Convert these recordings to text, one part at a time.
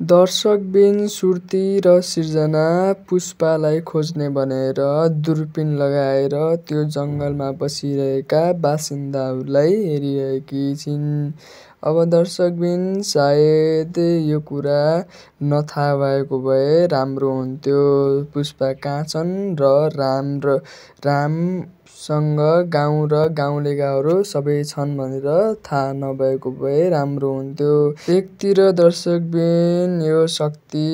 दर्शकबिन सुर्ती र सिर्जना पुष्पालाई खोज्ने भनेर दूरबीन लगाएर त्यो जङ्गलमा बसिरहेका बासिन्दाहरूलाई हेरिरहेकी छिन्। अब दर्शकबिन सायद यो कुरा नथाहा भएको भए राम्रो हुन्थ्यो। पुष्पा कहाँ छन् र रामसँग गाउँ र गाउँलेकाहरू सबै छन् भनेर थाहा नभएको भए राम्रो हुन्थ्यो। एकतिर दर्शकबिन यो शक्ति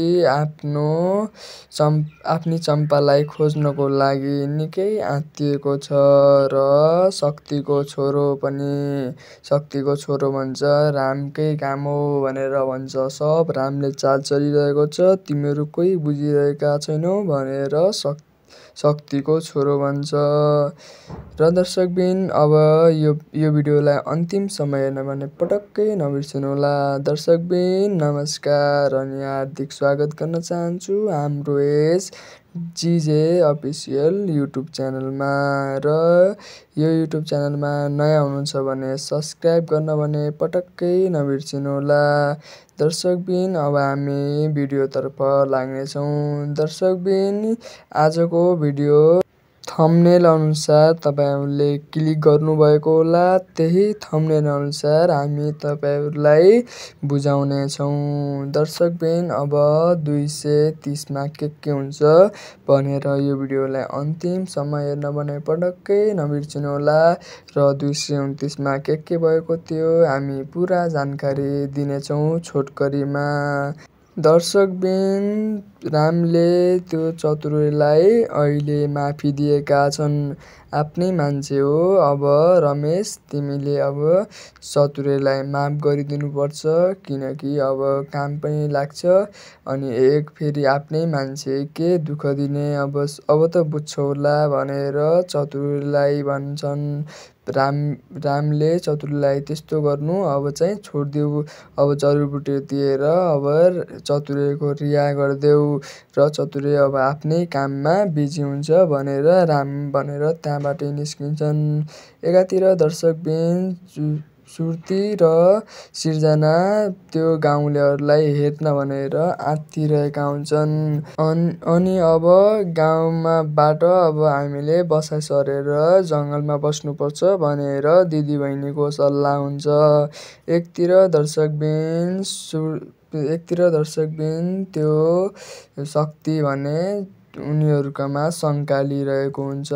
आफ्नी चम्पालाई खोज्नको लागि निकै आत्तिएको छ र शक्तिको छोरो पनि। शक्तिको छोरो भन्छ रामकै काम हो भनेर भन्छ। सब रामले चाल चलिरहेको छ, तिमीहरू कोही बुझिरहेका छैनौ भनेर शक्तिको छोरो भन्छ। र दर्शकबिन अब यो भिडियोलाई अन्तिम समय हेर्न भने पटक्कै नबिर्सनुहोला। दर्शकबिन नमस्कार अनि हार्दिक स्वागत गर्न चाहन्छु हाम्रो यस जिजे अफिसियल युट्युब च्यानलमा। र यो युट्युब च्यानलमा नयाँ हुनुहुन्छ भने सब्सक्राइब गर्न भने पटक्कै नबिर्सनुहोला। दर्शकबिन अब हामी भिडियोतर्फ लाग्नेछौँ। दर्शकबिन आजको भिडियो थम्बनेल अनुसार तपाईँहरूले क्लिक गर्नुभएको होला। त्यही थम्बनेल अनुसार हामी तपाईँहरूलाई बुझाउनेछौँ। दर्शकबिन अब 230 मा के हुन्छ भनेर यो भिडियोलाई अन्तिमसम्म हेर्न भने पटक्कै नबिर्सनुहोला। र 229 मा के भएको थियो हामी पुरा जानकारी दिनेछौँ छोटकरीमा। दर्शकबिन रामले त्यो चतुरैलाई अहिले माफी दिएका छन्। आफ्नै मान्छे हो। अब रमेश तिमीले अब चतुरैलाई माफ गरिदिनु पर्छ किनकि अब काम पनि लाग्छ अनि फेरि आफ्नै मान्छे के दुःख दिने अब त बुझ्छौ होला भनेर चतुरैलाई भन्छन्। रामले चतुरैलाई त्यस्तो गर्नु अब चाहिँ छोडिदेऊ। अब जडीबुटी दिएर अब चतुरैको रिहा गरिदेऊ र चतुरै अब आफ्नै काममा बिजी हुन्छ भनेर भनेर त्यहाँबाट निस्किन्छन्। एकातिर दर्शकबिन सुर्ती र सिर्जना त्यो गाउँलेहरूलाई हेर्न भनेर आत्तिरहेका हुन्छन्। अनि अब गाउँमाबाट अब हामीले बसाइ सरेर जङ्गलमा बस्नुपर्छ भनेर दिदीबहिनीको सल्लाह हुन्छ। एकतिर दर्शकबिन त्यो शक्ति भने उनीहरूकोमा शङ्का लिइरहेको हुन्छ।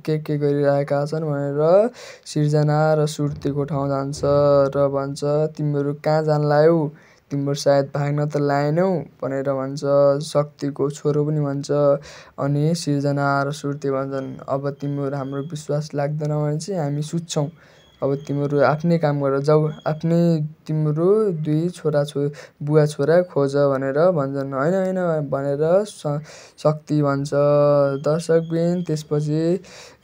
के गरिरहेका छन् भनेर सिर्जना र सुर्तीको ठाउँ जान्छ र भन्छ तिमीहरू कहाँ जान लाग्यौ? तिमीहरू सायद भाग्न त लागेनौ भनेर भन्छ। शक्तिको छोरो पनि भन्छ। अनि सिर्जना र सुर्ती भन्छन् अब तिमीहरू हाम्रो विश्वास लाग्दैन भने चाहिँ हामी सुत्छौँ। अब तिमीहरू आफ्नै काम गरेर जाऊ। तिमीहरू बुवा छोरा खोज भनेर भन्छन्। होइन भनेर शक्ति भन्छ। दर्शकबिन त्यसपछि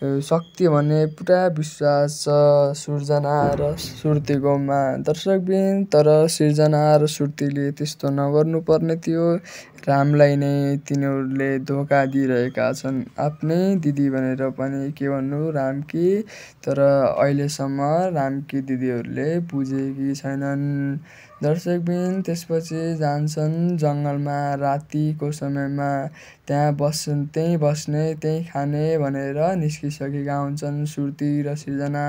शक्ति भने पुरा विश्वास छ सिर्जना र सुर्तीकोमा। दर्शकबिन तर सिर्जना र सुर्तीले त्यस्तो नगर्नु पर्ने थियो। रामलाई नै तिनीहरूले धोका दिइरहेका छन्। आफ्नै दिदी भनेर पनि के भन्नु रामकी। तर अहिलेसम्म रामकी दिदीहरूले बुझेकी छैनन्। दर्शकबिन त्यसपछि जान्छन् जङ्गलमा रातिको समयमा। त्यहीँ बस्ने त्यहीँ खाने भनेर निस्किसकेका हुन्छन् सुर्ती र सिर्जना।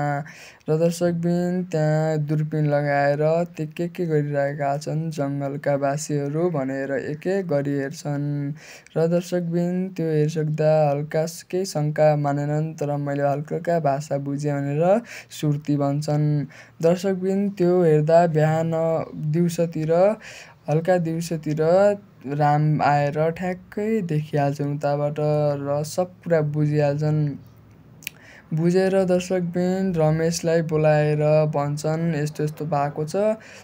र दर्शकबिन त्यहाँ दूरबीन लगाएर के गरिरहेका छन् जङ्गलका बासीहरू भनेर एक गरी हेर्छन्। र दर्शकबिन त्यो हेरिसक्दा हल्का केही शङ्का मानेनन् तर मैले हल्का भाषा बुझेँ भनेर सुर्ती भन्छन्। दर्शकबिन त्यो हेर्दा हल्का दिउँसोतिर राम आएर ठ्याक्कै देखिहाल्छन् उताबाट र सब कुरा बुझिहाल्छन्। बुझेर दर्शकबिन रमेशलाई बोलाएर भन्छन् यस्तो भएको छ।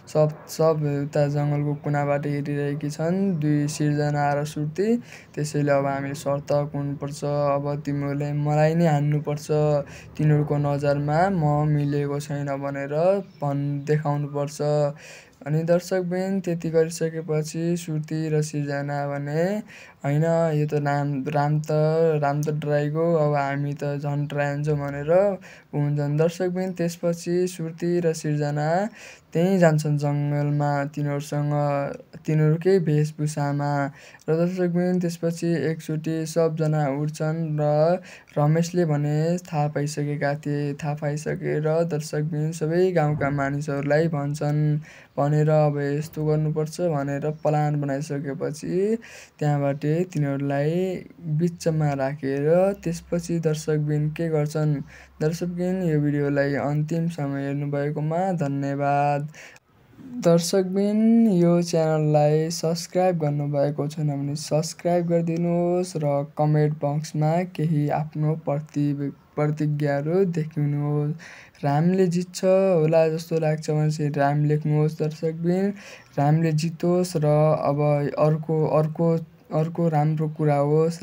सब उता जङ्गलको कुनाबाट हेरिरहेकी छन् सिर्जना र सुर्ती। त्यसैले अब हामीले सतर्क हुनुपर्छ। अब तिमीहरूले मलाई नै हान्नुपर्छ। तिनीहरूको नजरमा म मिलेको छैन भनेर देखाउनुपर्छ। अनि दर्शकबिन त्यति गरिसकेपछि सुर्ती र सिर्जना भने होइन यो त राम त डराइगयो, अब हामी त झन् डराइन्छौँ भनेर हुन्छन्। दर्शकबिन त्यसपछि सुर्ती र सिर्जना त्यहीँ जान्छन् जङ्गलमा तिनीहरूकै वेशभूषामा। र दर्शकबिन त्यसपछि एकचोटि सबजना उठ्छन् र रमेशले भने थाहा पाइसकेर दर्शकबिन सबै गाउँका मानिसहरूलाई भनेर अब यस्तो गर्नुपर्छ भनेर प्लान बनाइसकेपछि त्यहाँबाट तिनीहरूलाई बिचमा राखेर त्यसपछि दर्शकबिन के गर्छन्। दर्शकबिन यो भिडियोलाई अन्तिमसम्म हेर्नुभएकोमा धन्यवाद। दर्शकबिन यो च्यानललाई सब्सक्राइब गर्नुभएको छैन भने सब्सक्राइब गरिदिनुहोस् र कमेन्ट बक्समा केही आफ्नो प्रतिज्ञाहरू लेख्नुहोस्। रामले जित्छ होला जस्तो लाग्छ भने चाहिँ राम लेख्नुहोस् दर्शकबिन। रामले जितोस् र अब अर्को राम्रो कुरा होस्,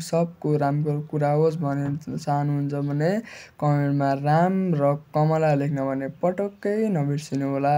सबको राम्रो कुरा होस् भन्ने चाहनुहुन्छ भने कमेन्टमा राम र कमला लेख्न भने पटक्कै नबिर्सिनु होला।